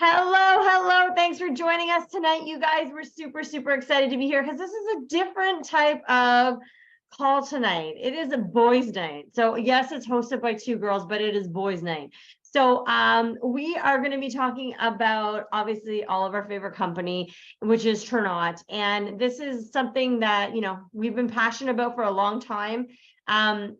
Hello. Thanks for joining us tonight, you guys. We're super excited to be here because this is a different type of call tonight. It is a boys' night. So yes, it's hosted by two girls, but it is boys' night. So we are going to be talking about obviously all of our favorite company, which is Turnot. And this is something that, we've been passionate about for a long time.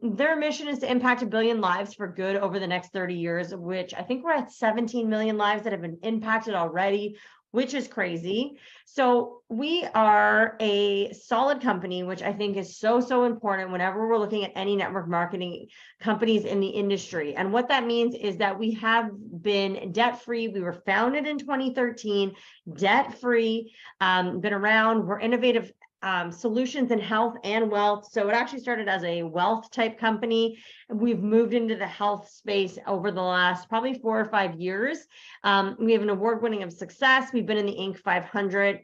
Their mission is to impact 1 billion lives for good over the next 30 years, which I think we're at 17 million lives that have been impacted already, which is crazy. So we are a solid company, which I think is so important whenever we're looking at any network marketing companies in the industry. And what that means is that we have been debt-free. We were founded in 2013, debt-free, been around. We're innovative solutions in health and wealth. So it actually started as a wealth type company. We've moved into the health space over the last probably 4 or 5 years. We have an award-winning of success. We've been in the Inc. 500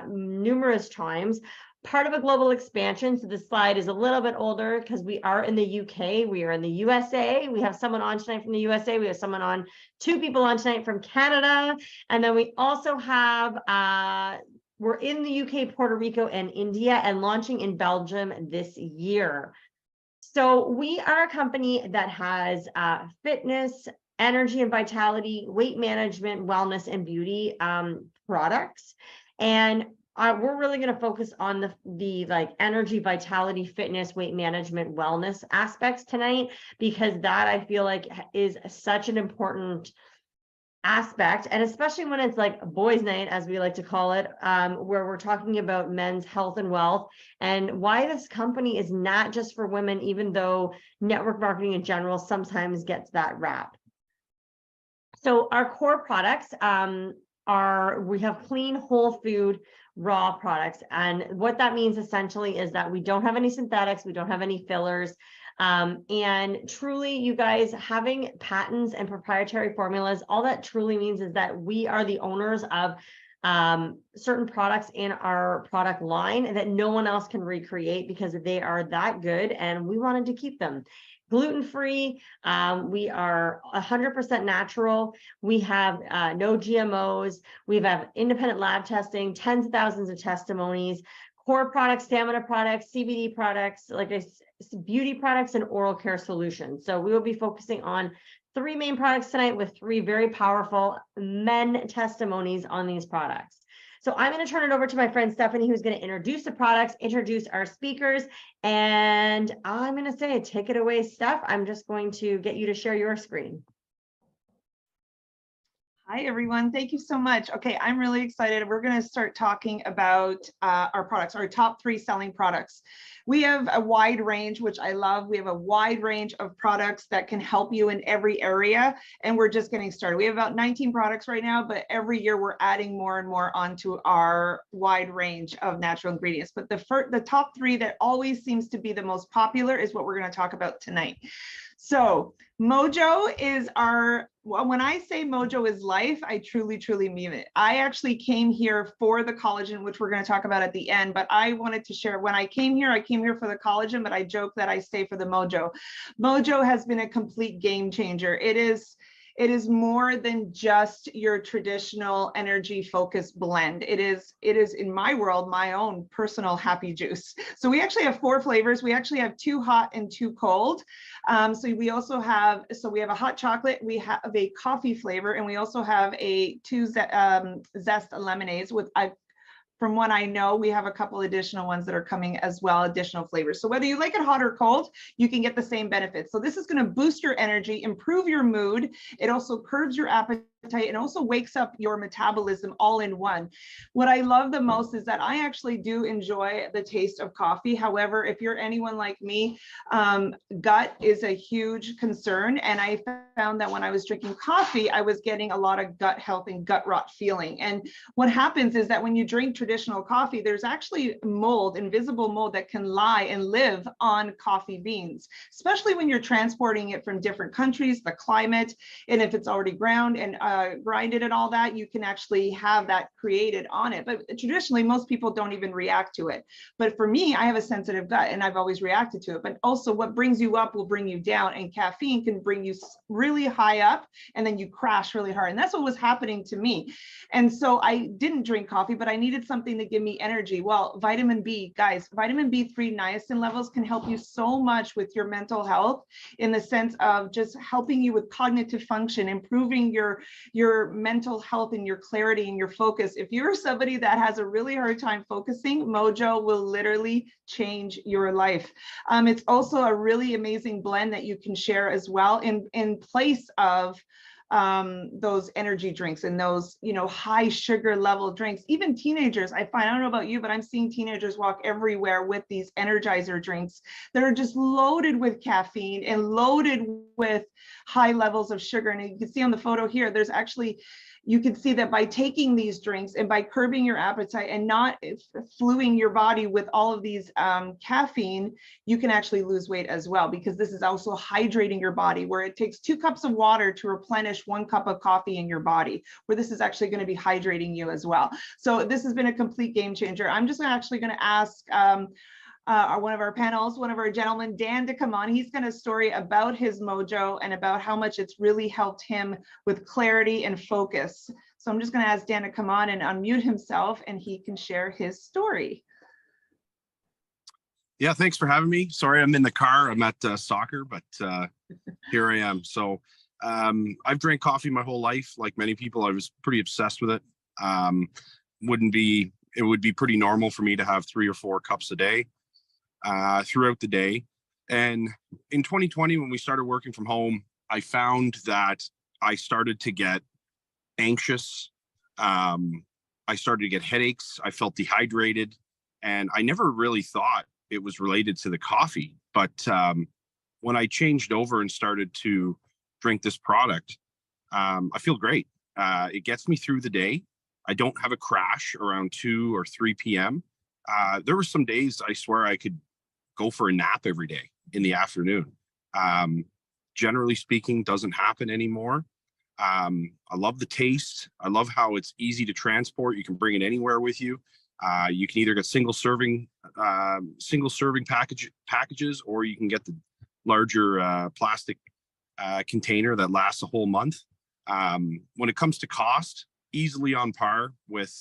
numerous times. Part of a global expansion. So this slide is a little bit older because we are in the UK. We are in the USA. We have someone on tonight from the USA. We have two people on tonight from Canada. And then we also have we're in the UK, Puerto Rico, and India, and launching in Belgium this year. So we are a company that has fitness, energy and vitality, weight management, wellness, and beauty products. And we're really going to focus on the like energy, vitality, fitness, weight management, wellness aspects tonight, because that I feel like is such an important aspect, and especially when it's like boys' night, as we like to call it, where we're talking about men's health and wealth, and why this company is not just for women, even though network marketing in general sometimes gets that rap. So our core products we have clean, whole food, raw products. And what that means essentially is that we don't have any synthetics, we don't have any fillers. And truly, you guys, having patents and proprietary formulas, all that truly means is that we are the owners of certain products in our product line that no one else can recreate because they are that good, and we wanted to keep them. Gluten-free, we are 100% natural. We have no GMOs. We have independent lab testing, tens of thousands of testimonies, core products, stamina products, CBD products, beauty products, and oral care solutions. So we will be focusing on 3 main products tonight with 3 very powerful men testimonies on these products. So I'm going to turn it over to my friend Stephanie, who's going to introduce the products, introduce our speakers, and I'm going to say, take it away, Steph. I'm just going to get you to share your screen. Hi, everyone. Thank you so much. Okay, I'm really excited. We're going to start talking about our products, our top 3 selling products. We have a wide range, which I love. We have a wide range of products that can help you in every area, and we're just getting started. We have about 19 products right now, but every year we're adding more and more onto our wide range of natural ingredients. But the top 3 that always seems to be the most popular is what we're going to talk about tonight. So Mojo is when I say Mojo is life, I truly mean it. I actually came here for the collagen, which we're going to talk about at the end, but I wanted to share when I came here for the collagen, but I joke that I stay for the Mojo. Mojo has been a complete game changer. It is more than just your traditional energy focused blend. It is in my world, my own personal happy juice. So we actually have 4 flavors. We actually have 2 hot and 2 cold. So we have a hot chocolate, we have a coffee flavor, and we also have a 2 zest lemonades with from what I know, we have a couple additional ones that are coming as well, additional flavors. So whether you like it hot or cold, you can get the same benefits. So this is going to boost your energy, improve your mood. It also curbs your appetite and also wakes up your metabolism all in one. What I love the most is that I actually do enjoy the taste of coffee. However, if you're anyone like me, gut is a huge concern. And I found that when I was drinking coffee, I was getting a lot of gut health and gut rot feeling. And what happens is that when you drink traditional coffee, there's actually mold, invisible mold that can lie and live on coffee beans, especially when you're transporting it from different countries, the climate, and if it's already ground. And grind it and all that, you can actually have that created on it. But traditionally, most people don't even react to it. But for me, I have a sensitive gut and I've always reacted to it. But also what brings you up will bring you down, and caffeine can bring you really high up and then you crash really hard. And that's what was happening to me. And so I didn't drink coffee, but I needed something to give me energy. Well, vitamin B, guys, vitamin B3 niacin levels can help you so much with your mental health, in the sense of just helping you with cognitive function, improving your mental health and your clarity and your focus. If you're somebody that has a really hard time focusing, Mojo will literally change your life. It's also a really amazing blend that you can share as well in place of those energy drinks and those, you know, high sugar level drinks. Even teenagers, I find, I don't know about you, but I'm seeing teenagers walk everywhere with these energizer drinks that are just loaded with caffeine and loaded with high levels of sugar. And you can see on the photo here, there's actually, you can see that by taking these drinks and by curbing your appetite and not fluing your body with all of these caffeine, you can actually lose weight as well, because this is also hydrating your body, where it takes 2 cups of water to replenish 1 cup of coffee in your body, where this is actually going to be hydrating you as well. So this has been a complete game changer. I'm just actually going to ask one of our panels, one of our gentlemen, Dan, to come on. He's got a story about his Mojo and about how much it's really helped him with clarity and focus. So I'm just going to ask Dan to come on and unmute himself, and he can share his story. Yeah, thanks for having me. Sorry, I'm in the car. I'm at soccer, but here I am. So I've drank coffee my whole life. Like many people, I was pretty obsessed with it. It would be pretty normal for me to have 3 or 4 cups a day throughout the day. And in 2020, when we started working from home, I found that I started to get anxious. I started to get headaches. I felt dehydrated, and I never really thought it was related to the coffee. But when I changed over and started to drink this product, I feel great. It gets me through the day. I don't have a crash around 2 or 3 p.m. There were some days I swear I could go for a nap every day in the afternoon. Generally speaking, doesn't happen anymore. I love the taste. I love how it's easy to transport. You can bring it anywhere with you. You can either get single serving packages, or you can get the larger plastic container that lasts a whole month. When it comes to cost, easily on par with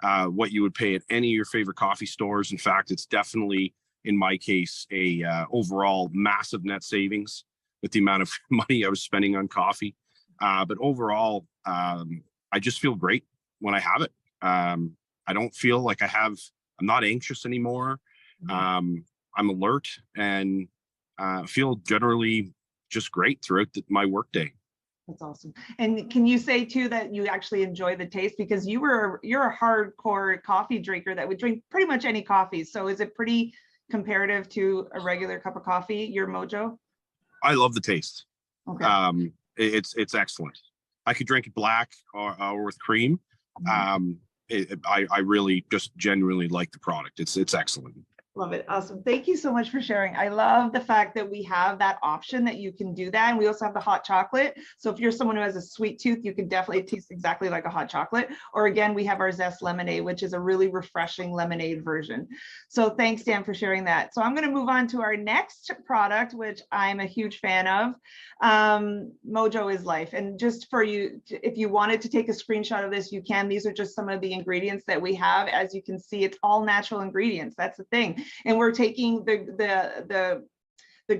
what you would pay at any of your favorite coffee stores. In fact, it's definitely, in my case, a overall massive net savings with the amount of money I was spending on coffee. But overall, I just feel great when I have it. I don't feel like I'm not anxious anymore. I'm alert and feel generally just great throughout my workday. That's awesome. And can you say too that you actually enjoy the taste, because you're a hardcore coffee drinker that would drink pretty much any coffee. So is it pretty comparative to a regular cup of coffee, your Mojo? I love the taste. Okay. It's excellent. I could drink it black or with cream. I really just genuinely like the product. It's excellent. Love it. Awesome. Thank you so much for sharing. I love the fact that we have that option that you can do that. And we also have the hot chocolate. So if you're someone who has a sweet tooth, you can definitely taste exactly like a hot chocolate. Or again, we have our Zest lemonade, which is a really refreshing lemonade version. So thanks, Dan, for sharing that. So I'm going to move on to our next product, which I'm a huge fan of. Mojo is Life. And just for you, if you wanted to take a screenshot of this, you can. These are just some of the ingredients that we have. As you can see, it's all natural ingredients. That's the thing. And we're taking the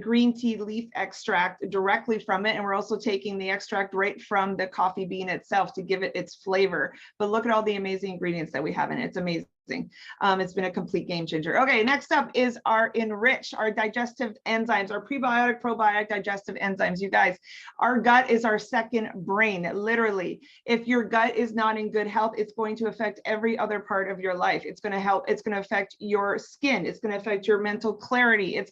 green tea leaf extract directly from it. And we're also taking the extract right from the coffee bean itself to give it its flavor. But look at all the amazing ingredients that we have in it. It's amazing. It's been a complete game changer. Okay, next up is our Enrich, our digestive enzymes, our prebiotic, probiotic, digestive enzymes. You guys, our gut is our second brain, literally. If your gut is not in good health, it's going to affect every other part of your life. It's going to affect your skin. It's going to affect your mental clarity.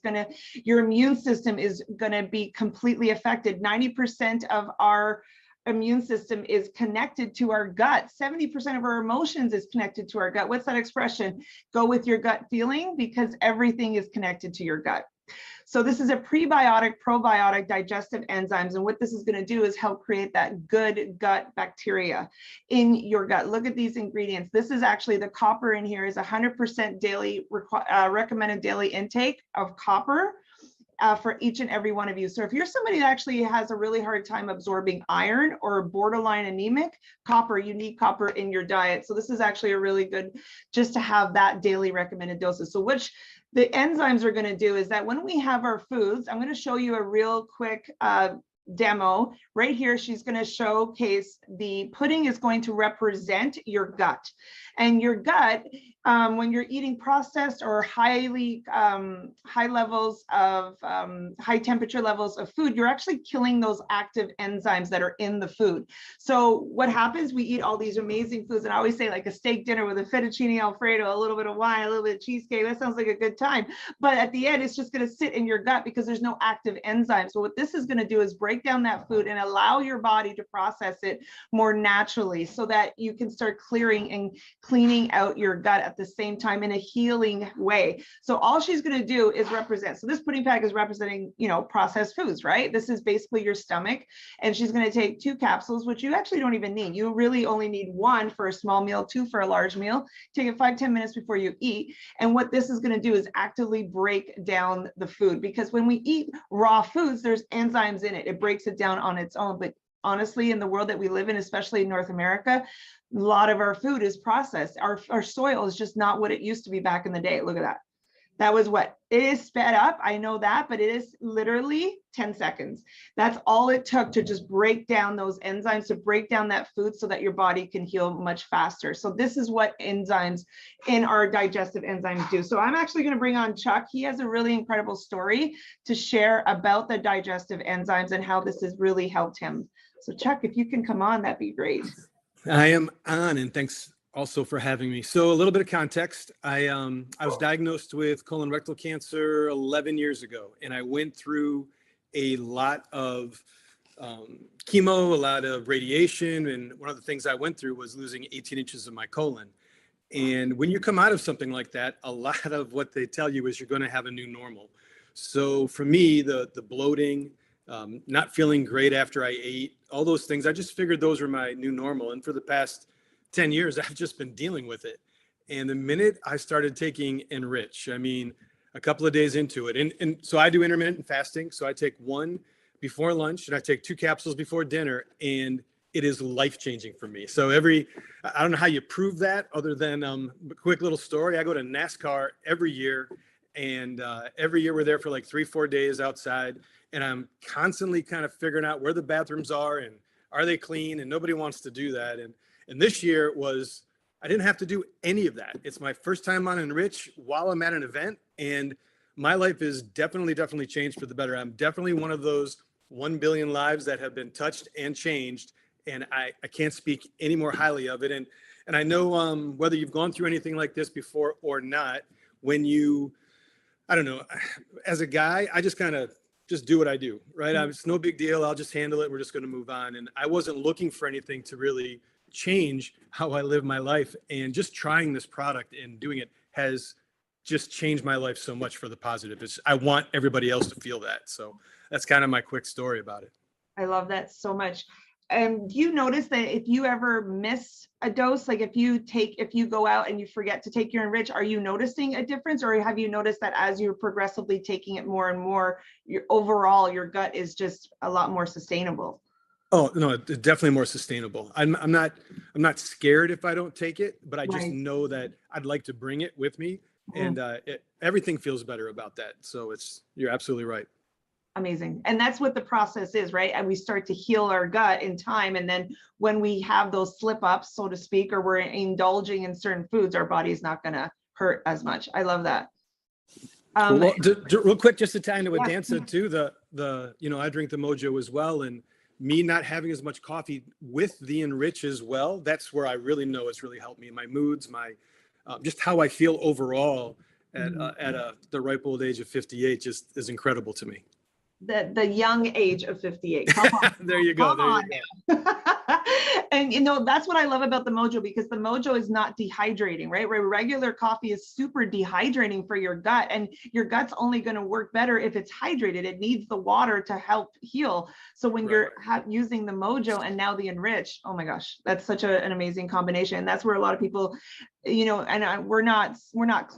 Your immune system is going to be completely affected. 90% of our immune system is connected to our gut. 70% of our emotions is connected to our gut. What's that expression? Go with your gut feeling, because everything is connected to your gut. So this is a prebiotic, probiotic, digestive enzymes. And what this is going to do is help create that good gut bacteria in your gut. Look at these ingredients. This is actually the copper in here is 100% daily recommended daily intake of copper. For each and every one of you. So if you're somebody that actually has a really hard time absorbing iron or borderline anemic, copper, you need copper in your diet. So this is actually a really good, just to have that daily recommended doses. So which the enzymes are going to do is that when we have our foods, I'm going to show you a real quick demo right here. She's going to showcase the pudding is going to represent your gut, and your gut, when you're eating processed or high levels of high temperature levels of food, you're actually killing those active enzymes that are in the food. So what happens, we eat all these amazing foods, and I always say like a steak dinner with a fettuccine alfredo, a little bit of wine, a little bit of cheesecake, that sounds like a good time, but at the end it's just going to sit in your gut because there's no active enzymes. So what this is going to do is break down that food and allow your body to process it more naturally so that you can start clearing and cleaning out your gut at the same time in a healing way. So all she's going to do is represent. So this pudding pack is representing, you know, processed foods, right? This is basically your stomach. And she's going to take 2 capsules, which you actually don't even need. You really only need 1 for a small meal, 2 for a large meal. Take it 5-10 minutes before you eat. And what this is going to do is actively break down the food, because when we eat raw foods, there's enzymes in it. It breaks it down on its own. But honestly, in the world that we live in, especially in North America, a lot of our food is processed. Our soil is just not what it used to be back in the day. Look at that. That was what it is sped up. I know that, but it is literally 10 seconds. That's all it took to just break down those enzymes, to break down that food so that your body can heal much faster. So this is what enzymes in our digestive enzymes do. So I'm actually going to bring on Chuck. He has a really incredible story to share about the digestive enzymes and how this has really helped him. So Chuck, if you can come on, that'd be great. I am on, and thanks also for having me. So a little bit of context. I was diagnosed with colorectal cancer 11 years ago, and I went through a lot of chemo, a lot of radiation, and one of the things I went through was losing 18 inches of my colon. And when you come out of something like that, a lot of what they tell you is you're going to have a new normal. So for me, the bloating, not feeling great after I ate, all those things, I just figured those were my new normal. And for the past 10 years, I've just been dealing with it. And the minute I started taking Enrich, I mean, a couple of days into it, and so I do intermittent fasting. So I take 1 before lunch and I take 2 capsules before dinner, and it is life-changing for me. So I don't know how you prove that other than a quick little story. I go to NASCAR every year, and every year we're there for like 3-4 days outside. And I'm constantly kind of figuring out where the bathrooms are and are they clean, and nobody wants to do that. And this year I didn't have to do any of that. It's my first time on Enrich while I'm at an event, and my life is definitely changed for the better. I'm definitely one of those 1 billion lives that have been touched and changed, and I can't speak any more highly of it. And I know whether you've gone through anything like this before or not, when I don't know, as a guy, I just kind of just do what I do, right? It's no big deal. I'll just handle it. We're just going to move on. And I wasn't looking for anything to really change how I live my life. And just trying this product and doing it has just changed my life so much for the positive. I want everybody else to feel that. So that's kind of my quick story about it. I love that so much. Do you notice that if you ever miss a dose, like if you go out and you forget to take your Enrich, are you noticing a difference, or have you noticed that as you're progressively taking it more and more, your gut is just a lot more sustainable? Oh no, it's definitely more sustainable. I'm not scared if I don't take it, but I just know that I'd like to bring it with me, and everything feels better about that. So you're absolutely right. Amazing. And that's what the process is, right? And we start to heal our gut in time. And then when we have those slip ups, so to speak, or we're indulging in certain foods, our body's not going to hurt as much. I love that. Real quick, just to tie into what Dan said too, I drink the Mojo as well. And me not having as much coffee with the Enrich as well, that's where I really know it's really helped me. My moods, my just how I feel overall at the ripe old age of 58 just is incredible to me. The young age of 58. Come on. There you go. And you know, that's what I love about the Mojo, because the Mojo is not dehydrating, right? Where regular coffee is super dehydrating for your gut, and your gut's only going to work better if it's hydrated. It needs the water to help heal. So when you're using the Mojo and now the Enrich, oh my gosh, that's such an amazing combination. And that's where a lot of people, you know, and we're not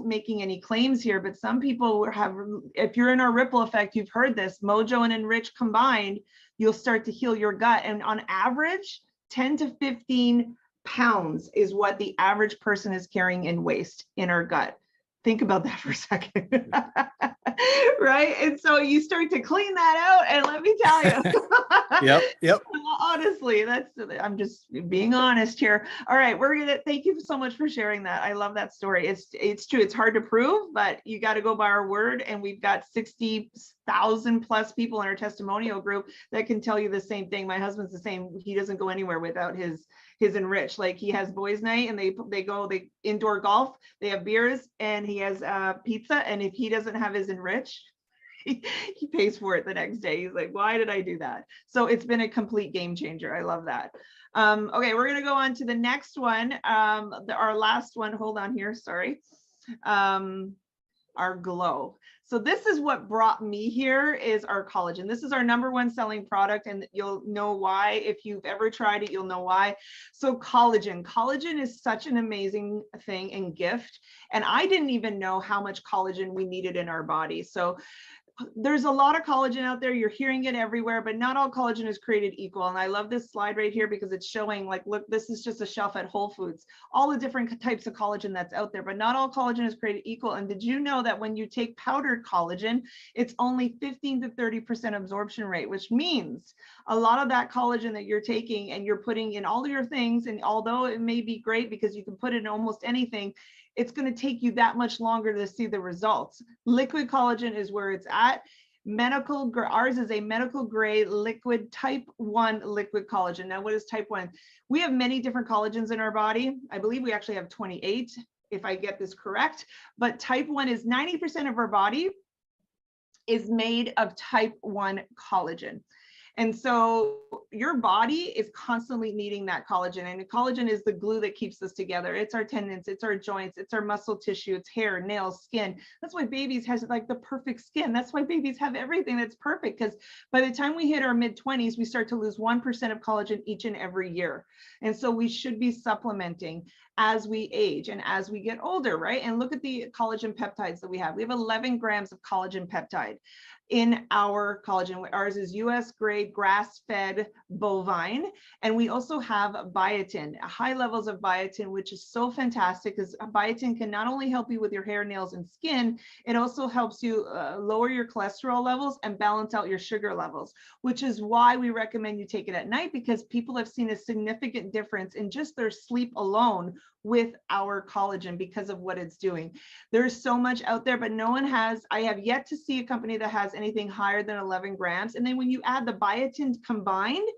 making any claims here, but some people have, if you're in our ripple effect, you've heard this, Mojo and Enrich combined, you'll start to heal your gut. And on average, 10 to 15 pounds is what the average person is carrying in waste in our gut. Think about that for a second. Right? And so you start to clean that out, and let me tell you. Yep. Honestly, I'm just being honest here. All right, thank you so much for sharing that. I love that story. It's true. It's hard to prove, but you got to go by our word. And we've got 60,000 plus people in our testimonial group that can tell you the same thing. My husband's the same. He doesn't go anywhere without his Enrich. Like, he has boys' night, and they indoor golf, they have beers, and he has pizza. And if he doesn't have his Enrich, he pays for it the next day. He's like, why did I do that? So it's been a complete game changer. I love that. Okay, we're going to go on to the next one. Our last one, hold on here, sorry. Our Glow. So this is what brought me here, is our collagen. This is our #1 selling product, and you'll know why. If you've ever tried it, you'll know why. So collagen is such an amazing thing and gift. And I didn't even know how much collagen we needed in our body. So there's a lot of collagen out there. You're hearing it everywhere, but not all collagen is created equal. And I love this slide right here because it's showing, like, look, this is just a shelf at Whole Foods, all the different types of collagen that's out there, but not all collagen is created equal. And did you know that when you take powdered collagen, it's only 15 to 30% absorption rate, which means a lot of that collagen that you're taking and you're putting in all of your things, and although it may be great because you can put it in almost anything, it's going to take you that much longer to see the results. Liquid collagen is where it's at. Ours is a medical grade liquid type 1 liquid collagen. Now, what is type 1? We have many different collagens in our body. I believe we actually have 28, if I get this correct. But type 1 is 90% of our body is made of type 1 collagen. And so your body is constantly needing that collagen, and collagen is the glue that keeps us together. It's our tendons, it's our joints, it's our muscle tissue, it's hair, nails, skin. That's why babies has like the perfect skin. That's why babies have everything that's perfect, because by the time we hit our mid-20s, we start to lose 1% of collagen each and every year. And so we should be supplementing as we age and as we get older, right? And look at the collagen peptides that we have. We have 11 grams of collagen peptide in our collagen. Ours is US grade grass-fed bovine. And we also have biotin, high levels of biotin, which is so fantastic because biotin can not only help you with your hair, nails, and skin, it also helps you lower your cholesterol levels and balance out your sugar levels, which is why we recommend you take it at night, because people have seen a significant difference in just their sleep alone with our collagen because of what it's doing. There's so much out there, but no one has, I have yet to see a company that has anything higher than 11 grams. And then when you add the biotin combined,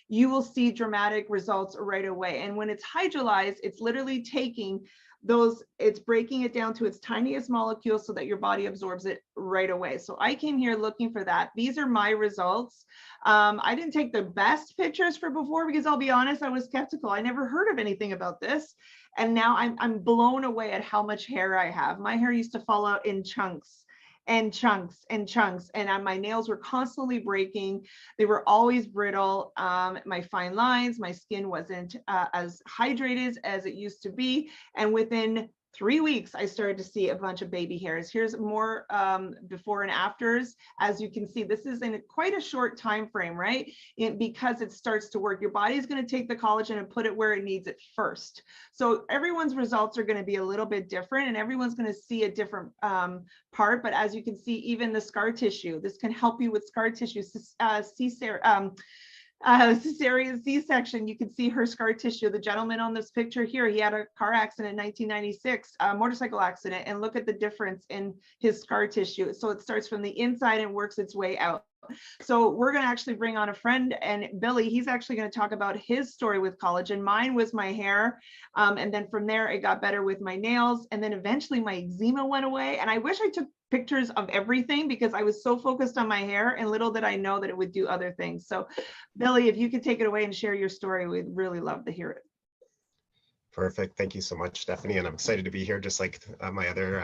you will see dramatic results right away. And when it's hydrolyzed, it's literally taking those, it's breaking it down to its tiniest molecule so that your body absorbs it right away. So I came here looking for that. These are my results. I didn't take the best pictures for before because I'll be honest, I was skeptical. I never heard of anything about this. And now I'm blown away at how much hair I have. My hair used to fall out in chunks and chunks and chunks, and my nails were constantly breaking. They were always brittle. My fine lines, my skin wasn't as hydrated as it used to be. And within 3 weeks, I started to see a bunch of baby hairs. Here's more before and afters. As you can see, this is in quite a short time frame, right? Because it starts to work. Your body is going to take the collagen and put it where it needs it first. So everyone's results are going to be a little bit different, and everyone's going to see a different part. But as you can see, even the scar tissue, this can help you with scar tissue. Cesarean C-section, you can see her scar tissue. The gentleman on this picture here, he had a car accident in 1996, a motorcycle accident, and look at the difference in his scar tissue. So it starts from the inside and works its way out. So we're going to actually bring on a friend, and Billy, he's actually going to talk about his story with collagen. Mine was my hair. And then from there, it got better with my nails. And then eventually my eczema went away. And I wish I took pictures of everything because I was so focused on my hair, and little did I know that it would do other things. So Billy, if you could take it away and share your story, we'd really love to hear it. Perfect. Thank you so much, Stephanie. And I'm excited to be here, just like my other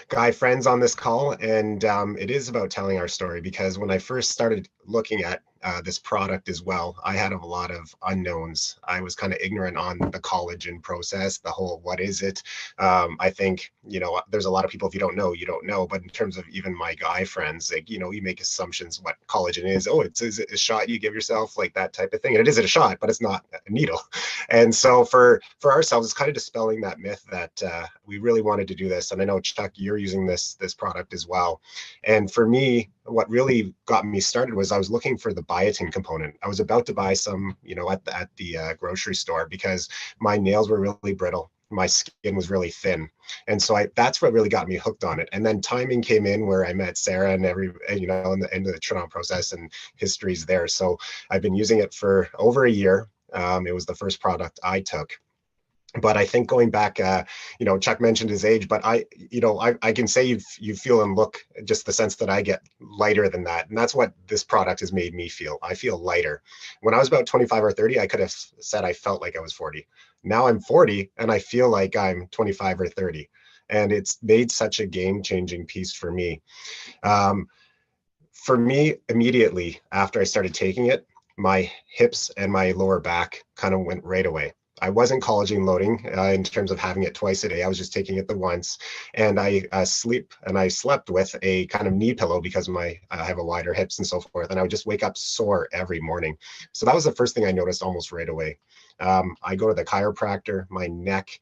guy friends on this call. And it is about telling our story, because when I first started looking at this product as well, I had a lot of unknowns. I was kind of ignorant on the collagen process, the whole, what is it? I think, you know, there's a lot of people, if you don't know, you don't know. But in terms of even my guy friends, like, you know, you make assumptions what collagen is. Oh, is it a shot you give yourself, like that type of thing. And it is a shot, but it's not a needle. And so for ourselves, it's kind of dispelling that myth that we really wanted to do this. And I know, Chuck, you're using this product as well. And for me, what really got me started was I was looking for the biotin component. I was about to buy some, you know, at the grocery store, because my nails were really brittle. My skin was really thin. And so that's what really got me hooked on it. And then timing came in where I met Sarah and you know, in the end of the Toronto process, and history's there. So I've been using it for over a year. It was the first product I took. But I think going back, you know, Chuck mentioned his age, but I can say you feel and look just the sense that I get lighter than that. And that's what this product has made me feel. I feel lighter. When I was about 25 or 30, I could have said I felt like I was 40. Now I'm 40 and I feel like I'm 25 or 30. And it's made such a game-changing piece for me. For me, immediately after I started taking it, my hips and my lower back kind of went right away. I wasn't collagen loading in terms of having it twice a day. I was just taking it the once, and I slept with a kind of knee pillow because I have a wider hips and so forth, and I would just wake up sore every morning. So that was the first thing I noticed almost right away. I go to the chiropractor, my neck,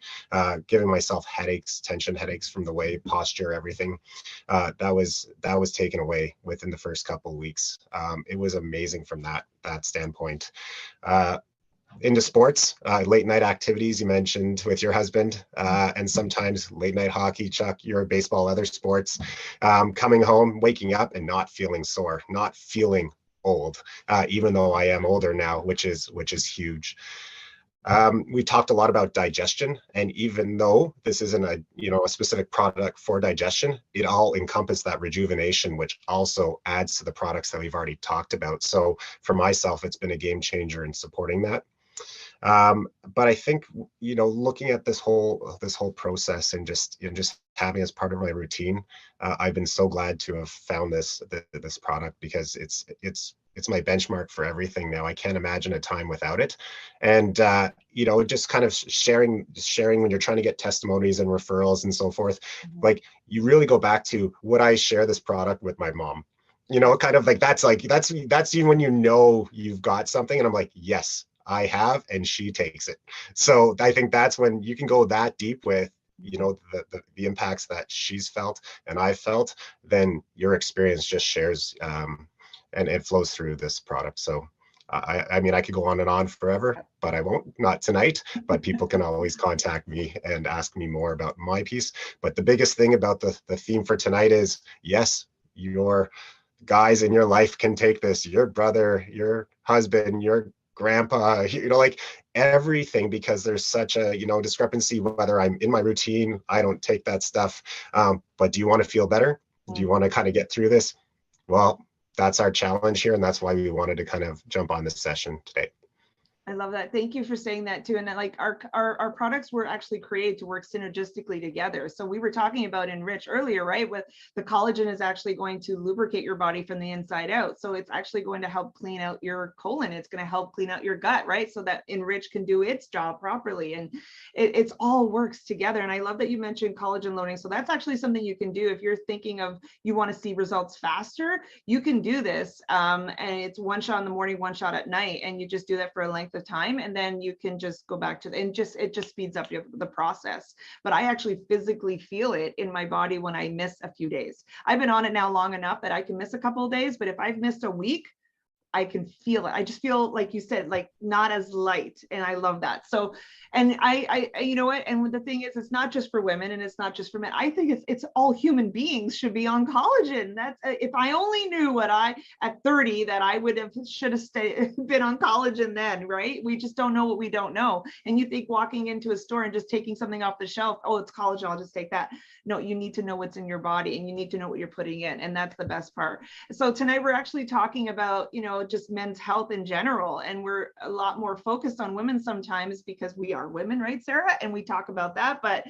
giving myself headaches, tension headaches from the way, posture, everything. That was taken away within the first couple of weeks. It was amazing from that standpoint. Into sports, late night activities you mentioned with your husband, and sometimes late night hockey, Chuck, you're baseball, other sports, coming home, waking up and not feeling sore, not feeling old, even though I am older now, which is huge. We talked a lot about digestion, and even though this isn't a specific product for digestion, it all encompasses that rejuvenation, which also adds to the products that we've already talked about. So for myself, it's been a game changer in supporting that. But I think, you know, looking at this whole process and just having as part of my routine, I've been so glad to have found this product, because it's my benchmark for everything now. I can't imagine a time without it. And you know, just kind of sharing when you're trying to get testimonies and referrals and so forth, like, you really go back to, would I share this product with my mom? You know, kind of like that's even when you know you've got something, and I'm like, yes, I have, and she takes it. So I think that's when you can go that deep with, you know, the impacts that she's felt and I felt, then your experience just shares, and it flows through this product. So I mean, I could go on and on forever, but I won't, not tonight. But people can always contact me and ask me more about my piece. But the biggest thing about the theme for tonight is, yes, your guys in your life can take this, your brother, your husband, your grandpa, you know, like everything, because there's such a, you know, discrepancy whether I'm in my routine, I don't take that stuff. But do you want to feel better? Do you want to kind of get through this? Well, that's our challenge here, and that's why we wanted to kind of jump on this session today. I love that. Thank you for saying that too. And that, like, our products were actually created to work synergistically together. So we were talking about Enrich earlier, right? With the collagen is actually going to lubricate your body from the inside out. So it's actually going to help clean out your colon. It's going to help clean out your gut, right? So that Enrich can do its job properly. And it's all works together. And I love that you mentioned collagen loading. So that's actually something you can do if you're thinking of, you want to see results faster, you can do this. And it's one shot in the morning, one shot at night. And you just do that for a length of time, and then you can just go back to it just speeds up the process. But I actually physically feel it in my body when I miss a few days. I've been on it now long enough that I can miss a couple of days, but if I've missed a week, I can feel it. I just feel, like you said, like not as light. And I love that. So, and you know what? And the thing is, it's not just for women and it's not just for men. I think it's all human beings should be on collagen. That's, if I only knew what at 30, that I should have been on collagen then, right? We just don't know what we don't know. And you think walking into a store and just taking something off the shelf, oh, it's collagen, I'll just take that. No, you need to know what's in your body and you need to know what you're putting in. And that's the best part. So tonight we're actually talking about, you know, just men's health in general. And we're a lot more focused on women sometimes because we are women, right, Sarah? And we talk about that, but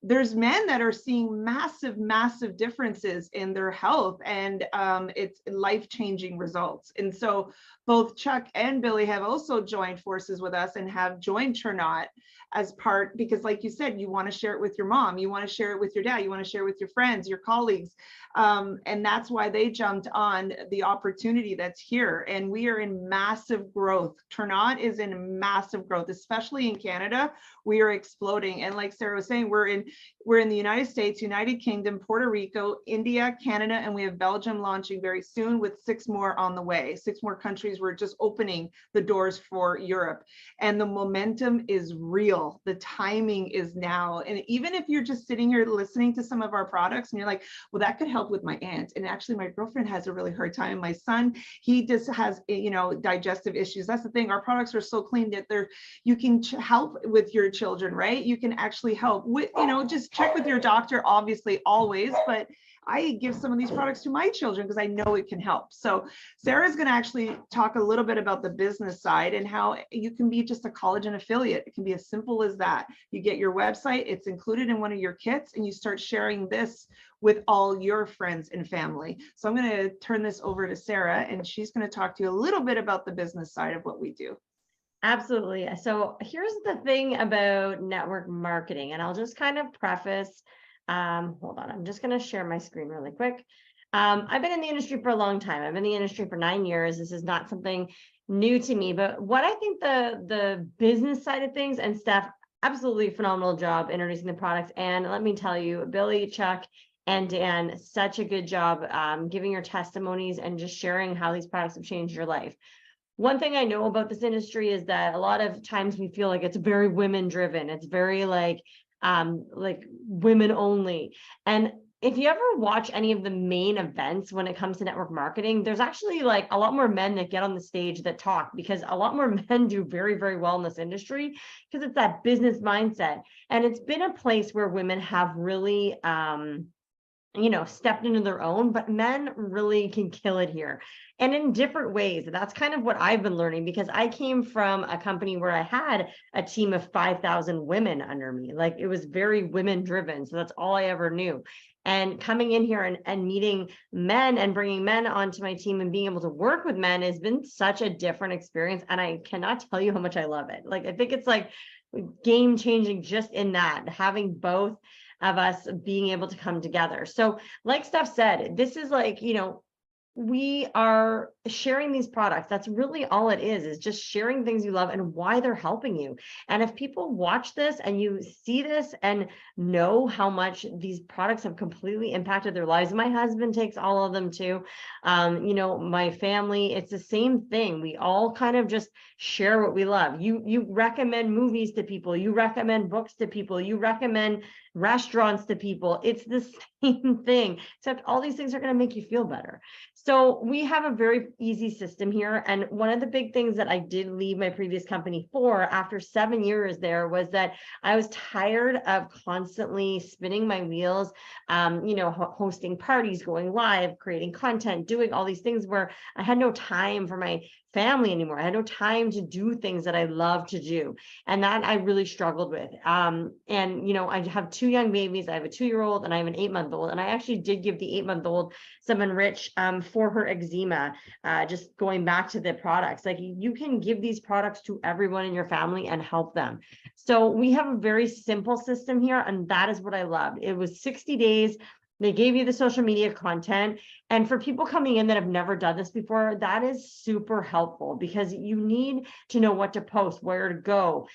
there's men that are seeing massive differences in their health, and it's life-changing results. And so both Chuck and Billy have also joined forces with us and have joined Chernot as part, because like you said, you want to share it with your mom, you want to share it with your dad, you want to share it with your friends, your colleagues. And that's why they jumped on the opportunity that's here. And we are in massive growth. Chernot is in massive growth, especially in Canada. We are exploding. And like Sarah was saying, we're in the United States, United Kingdom, Puerto Rico, India, Canada, and we have Belgium launching very soon with 6 more on the way. 6 more countries. We're just opening the doors for Europe. And the momentum is real. The timing is now. And even if you're just sitting here listening to some of our products and you're like, well, that could help with my aunt. And actually my girlfriend has a really hard time. My son, he just has, you know, digestive issues. That's the thing. Our products are so clean that you can help with your children, right? You can actually help with, you know, just check with your doctor, obviously, always, but I give some of these products to my children because I know it can help. So Sarah's going to actually talk a little bit about the business side and how you can be just a collagen affiliate. It can be as simple as that. You get your website, it's included in one of your kits, and you start sharing this with all your friends and family. So I'm going to turn this over to Sarah, and she's going to talk to you a little bit about the business side of what we do. Absolutely. So here's the thing about network marketing, and I'll just kind of preface, hold on, I'm just going to share my screen really quick. I've been in the industry for a long time. I've been in the industry for 9 years. This is not something new to me, but what I think the business side of things, and Steph, absolutely phenomenal job introducing the products. And let me tell you, Billy, Chuck, and Dan, such a good job giving your testimonies and just sharing how these products have changed your life. One thing I know about this industry is that a lot of times we feel like it's very women driven. It's very like women only. And if you ever watch any of the main events when it comes to network marketing, there's actually like a lot more men that get on the stage that talk, because a lot more men do very, very well in this industry because it's that business mindset. And it's been a place where women have really, you know, stepped into their own, but men really can kill it here, and in different ways. That's kind of what I've been learning, because I came from a company where I had a team of 5,000 women under me. Like, it was very women driven. So that's all I ever knew. And coming in here and meeting men and bringing men onto my team and being able to work with men has been such a different experience. And I cannot tell you how much I love it. Like, I think it's like game changing just in that, having both of us being able to come together. So like Steph said, this is like, you know, we are sharing these products. That's really all it is just sharing things you love and why they're helping you. And if people watch this and you see this and know how much these products have completely impacted their lives, my husband takes all of them too. You know, my family, it's the same thing. We all kind of just share what we love. You recommend movies to people, you recommend books to people, you recommend restaurants to people. It's the same thing, except all these things are going to make you feel better. So we have a very easy system here. And one of the big things that I did leave my previous company for after 7 years there was that I was tired of constantly spinning my wheels, you know, hosting parties, going live, creating content, doing all these things where I had no time for my family anymore. I had no time to do things that I love to do. And that I really struggled with. And, you know, I have 2 young babies. I have a 2-year-old and I have an 8-month-old. And I actually did give the 8-month-old some Enrich for her eczema, just going back to the products. Like, you can give these products to everyone in your family and help them. So we have a very simple system here. And that is what I loved. It was 60 days. They gave you the social media content. And for people coming in that have never done this before, that is super helpful, because you need to know what to post, where to go.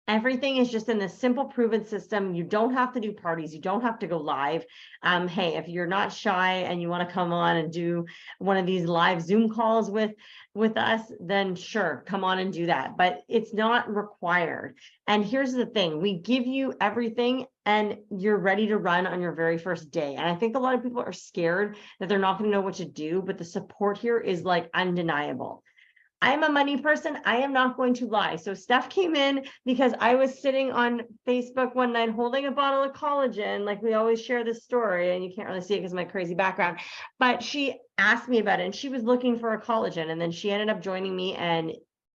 Everything is just in this simple proven system. You don't have to do parties. You don't have to go live. Hey, if you're not shy and you want to come on and do one of these live Zoom calls with us, then sure, come on and do that. But it's not required. And here's the thing, we give you everything and you're ready to run on your very first day. And I think a lot of people are scared that they're not going to know what to do, but the support here is like undeniable. I'm a money person. I am not going to lie. So Steph came in because I was sitting on Facebook one night holding a bottle of collagen. Like we always share this story and you can't really see it because of my crazy background, but she asked me about it and she was looking for a collagen and then she ended up joining me and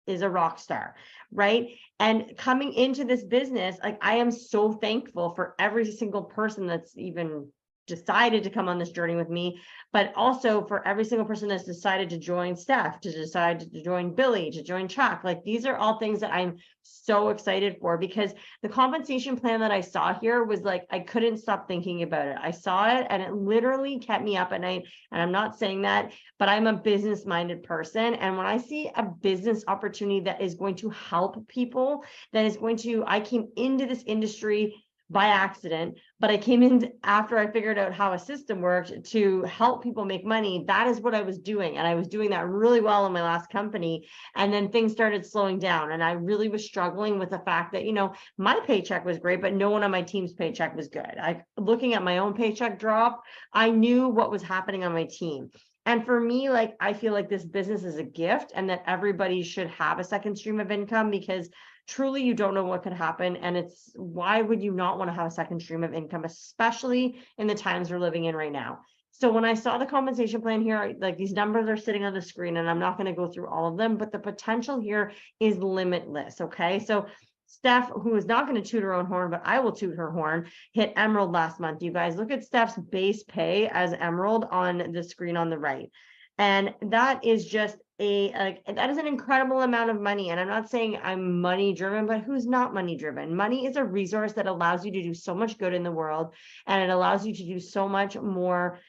is a rock star, right? And coming into this business, like I am so thankful for every single person that's even decided to come on this journey with me, but also for every single person that's decided to join Steph, to decide to join Billy, to join Chuck. Like these are all things that I'm so excited for, because the compensation plan that I saw here was like, I couldn't stop thinking about it. I saw it and it literally kept me up at night. And I'm not saying that, but I'm a business minded person. And when I see a business opportunity that is going to help people, that is going to, I came into this industry by accident, but I came in after I figured out how a system worked to help people make money. That is what I was doing. And I was doing that really well in my last company. And then things started slowing down. And I really was struggling with the fact that, you know, my paycheck was great, but no one on my team's paycheck was good. Looking at my own paycheck drop, I knew what was happening on my team. And for me, like, I feel like this business is a gift and that everybody should have a second stream of income, because truly you don't know what could happen. And it's, why would you not want to have a second stream of income, especially in the times we're living in right now? So when I saw the compensation plan here, like these numbers are sitting on the screen and I'm not going to go through all of them, but the potential here is limitless. Okay. So Steph, who is not going to toot her own horn, but I will toot her horn, hit Emerald last month. You guys look at Steph's base pay as Emerald on the screen on the right. And that is just that is an incredible amount of money. And I'm not saying I'm money driven, but who's not money driven? Money is a resource that allows you to do so much good in the world. And it allows you to do so much more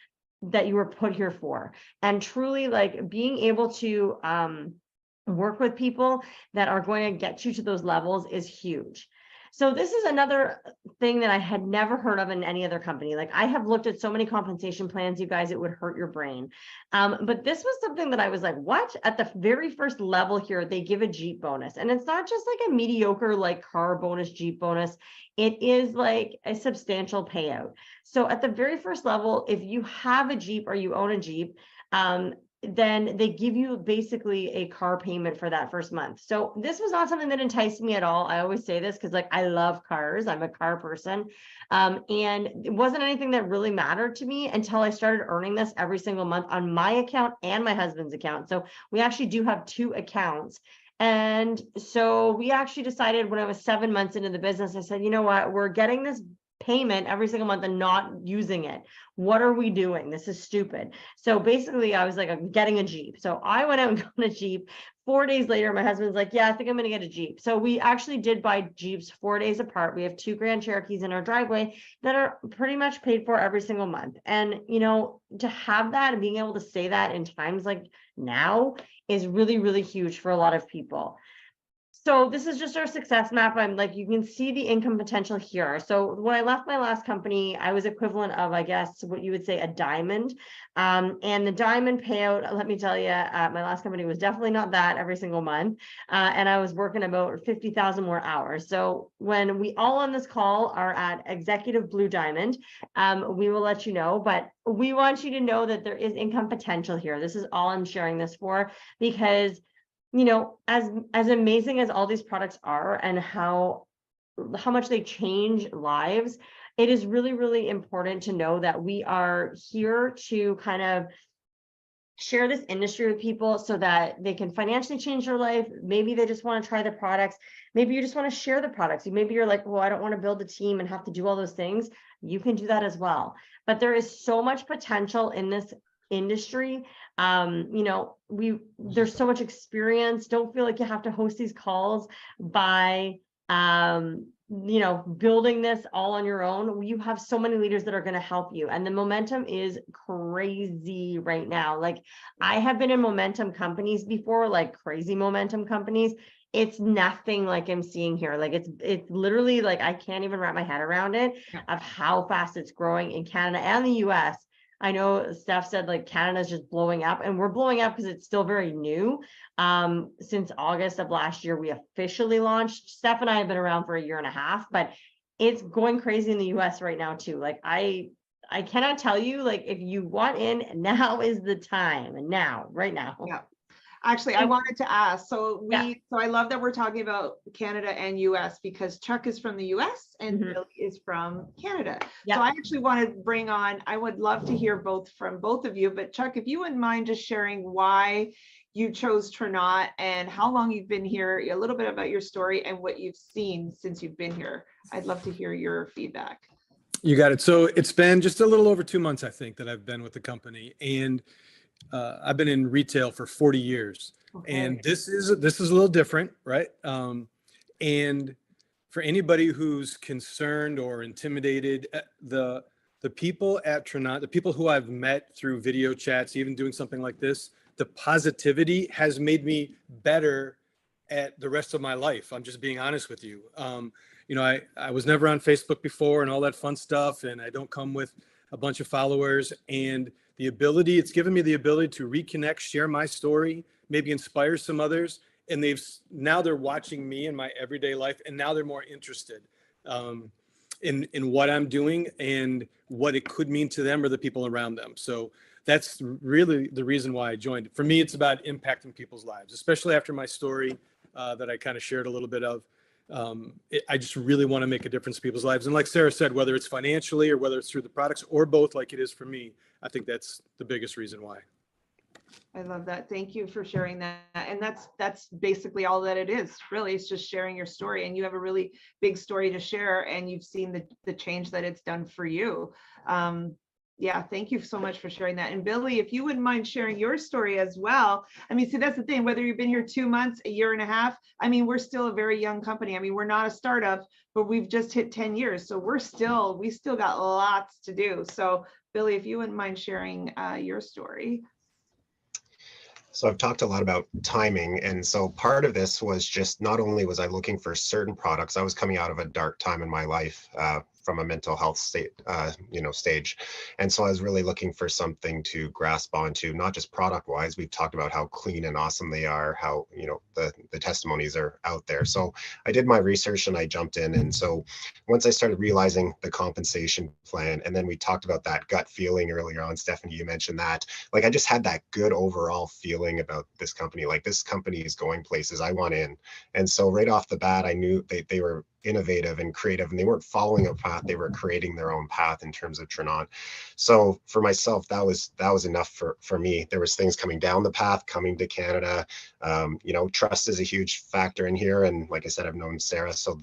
that you were put here for. And truly, like, being able to work with people that are going to get you to those levels is huge. So this is another thing that I had never heard of in any other company. Like, I have looked at so many compensation plans, you guys, it would hurt your brain. But this was something that I was like, what? At the very first level here, they give a Jeep bonus. And it's not just like a mediocre, like car bonus, Jeep bonus. It is like a substantial payout. So at the very first level, if you have a Jeep or you own a Jeep, then they give you basically a car payment for that first month. So this was not something that enticed me at all. I always say this because, like, I love cars. I'm a car person. And it wasn't anything that really mattered to me until I started earning this every single month on my account and my husband's account. So we actually do have two accounts. And so we actually decided when I was 7 months into the business, I said, you know what, we're getting this payment every single month and not using it. What are we doing? This is stupid. So basically I was like, I'm getting a Jeep. So I went out and got a Jeep. 4 days later, my husband's like, yeah, I think I'm going to get a Jeep. So we actually did buy Jeeps 4 days apart. We have 2 Grand Cherokees in our driveway that are pretty much paid for every single month. And, you know, to have that and being able to say that in times like now is really, really huge for a lot of people. So this is just our success map. I'm like, you can see the income potential here. So when I left my last company, I was equivalent of, I guess, what you would say a diamond. And the diamond payout, let me tell you, my last company was definitely not that every single month. And I was working about 50,000 more hours. So when we all on this call are at executive blue diamond, we will let you know, but we want you to know that there is income potential here. This is all I'm sharing this for, because you know, as amazing as all these products are and how much they change lives, it is really, really important to know that we are here to kind of share this industry with people so that they can financially change their life. Maybe they just want to try the products. Maybe you just want to share the products. Maybe you're like, well, I don't want to build a team and have to do all those things. You can do that as well. But there is so much potential in this industry. You know, there's so much experience. Don't feel like you have to host these calls by you know, building this all on your own. You have so many leaders that are going to help you, and the momentum is crazy right now. Like, I have been in momentum companies before, like crazy momentum companies. it's nothing like I'm seeing here. Like it's literally like I can't even wrap my head around it of how fast it's growing in Canada and the US. I know Steph said like Canada's just blowing up, and we're blowing up because it's still very new. Since August of last year, we officially launched. Steph and I have been around for a year and a half, but it's going crazy in the US right now too. Like I cannot tell you, like, if you want in, now is the time, and now, right now. Yeah. Actually, I wanted to ask, so Yeah. I love that we're talking about Canada and US because Chuck is from the US and Mhm. Billy is from Canada. Yeah. So I actually want to bring on, I would love to hear from both of you, but Chuck, if you wouldn't mind just sharing why you chose Trinot and how long you've been here, a little bit about your story and what you've seen since you've been here. I'd love to hear your feedback. You got it. So it's been just a little over 2 months, I think, that I've been with the company, and I've been in retail for 40 years, and this is a little different, right? And for anybody who's concerned or intimidated, the people at Trinot, the people who I've met through video chats, even doing something like this, the positivity has made me better at the rest of my life. I'm just being honest with you. You know, I was never on Facebook before and all that fun stuff, and I don't come with a bunch of followers, and it's given me the ability to reconnect, share my story, maybe inspire some others. And now they're watching me in my everyday life, and now they're more interested in what I'm doing and what it could mean to them or the people around them. So that's really the reason why I joined. For me, it's about impacting people's lives, especially after my story that I kind of shared a little bit of. I just really want to make a difference in people's lives. And like Sarah said, whether it's financially or whether it's through the products or both, like it is for me, I think that's the biggest reason why. I love that. Thank you for sharing that. And that's basically all that it is. Really, it's just sharing your story, and you have a really big story to share, and you've seen the change that it's done for you. Yeah, thank you so much for sharing that. And Billy, if you wouldn't mind sharing your story as well. I mean, see, that's the thing, whether you've been here 2 months, a year and a half, I mean, we're still a very young company. I mean, we're not a startup, but we've just hit 10 years. So we still got lots to do. So Billy, if you wouldn't mind sharing your story. So I've talked a lot about timing. And so part of this was just, not only was I looking for certain products, I was coming out of a dark time in my life from a mental health stage. And so I was really looking for something to grasp onto, not just product wise. We've talked about how clean and awesome they are, how, the testimonies are out there. So I did my research and I jumped in. And so once I started realizing the compensation plan, and then we talked about that gut feeling earlier on, Stephanie, you mentioned that, like, I just had that good overall feeling about this company. Like, this company is going places, I want in. And so right off the bat, I knew they were innovative and creative, and they weren't following a path, they were creating their own path in terms of Trinot. So for myself, that was enough for me. There was things coming down the path, coming to Canada. Trust is a huge factor in here, and like I said, I've known Sarah, so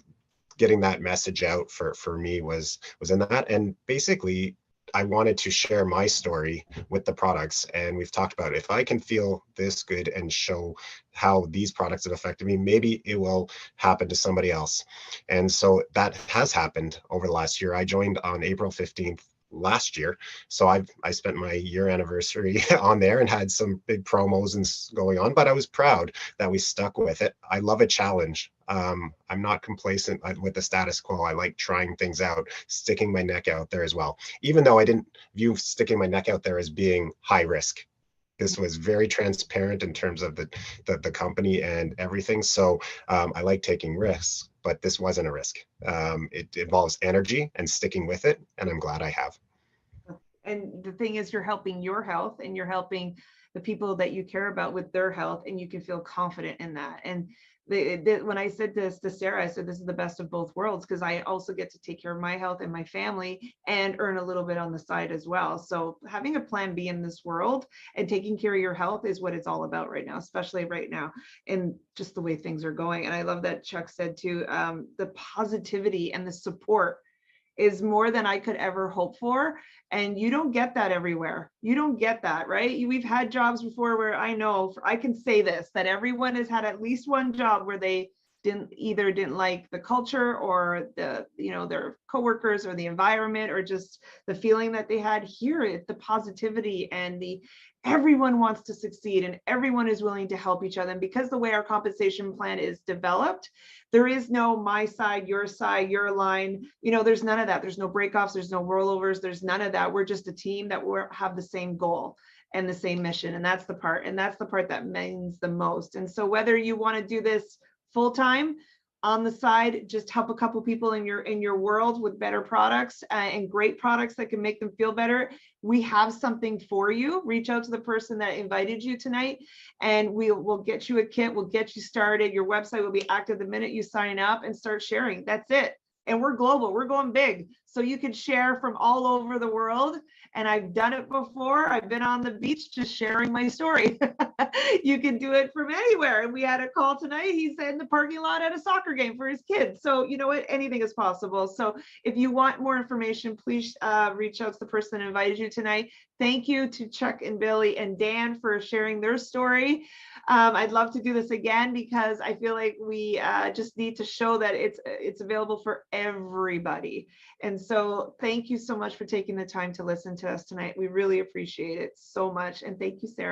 getting that message out for me was in that. And basically, I wanted to share my story with the products. And we've talked about, if I can feel this good and show how these products have affected me, maybe it will happen to somebody else. And so that has happened over the last year. I joined on April 15th last year. So I spent my year anniversary on there and had some big promos and going on, but I was proud that we stuck with it. I love a challenge. I'm not complacent with the status quo. I like trying things out, sticking my neck out there as well, even though I didn't view sticking my neck out there as being high risk. This was very transparent in terms of the company and everything. So I like taking risks, but this wasn't a risk. It involves energy and sticking with it, and I'm glad I have. And the thing is, you're helping your health, and you're helping the people that you care about with their health, and you can feel confident in that. And when I said this to Sarah, I said, this is the best of both worlds, because I also get to take care of my health and my family and earn a little bit on the side as well. So having a plan B in this world and taking care of your health is what it's all about right now, especially right now, and just the way things are going. And I love that Chuck said too, the positivity and the support is more than I could ever hope for. And you don't get that everywhere. You don't get that, right? We've had jobs before where I know, I can say this, that everyone has had at least one job where they didn't like the culture or the, their coworkers or the environment or just the feeling that they had. Here, the positivity and everyone wants to succeed and everyone is willing to help each other. And because the way our compensation plan is developed, there is no my side, your line, there's none of that. There's no breakoffs, there's no rollovers, there's none of that. We're just a team that have the same goal and the same mission. And that's the part that means the most. And so whether you want to do this full-time, on the side, just help a couple people in your world with better products and great products that can make them feel better, we have something for you. Reach out to the person that invited you tonight and we'll get you a kit. We'll get you started. Your website will be active the minute you sign up and start sharing. That's it. And we're global, we're going big. So you can share from all over the world. And I've done it before. I've been on the beach just sharing my story. You can do it from anywhere. And we had a call tonight. He's in the parking lot at a soccer game for his kids. So you know what, anything is possible. So if you want more information, please reach out to the person that invited you tonight. Thank you to Chuck and Billy and Dan for sharing their story. I'd love to do this again because I feel like we just need to show that it's available for everybody. And so thank you so much for taking the time to listen to us tonight. We really appreciate it so much. And thank you, Sarah.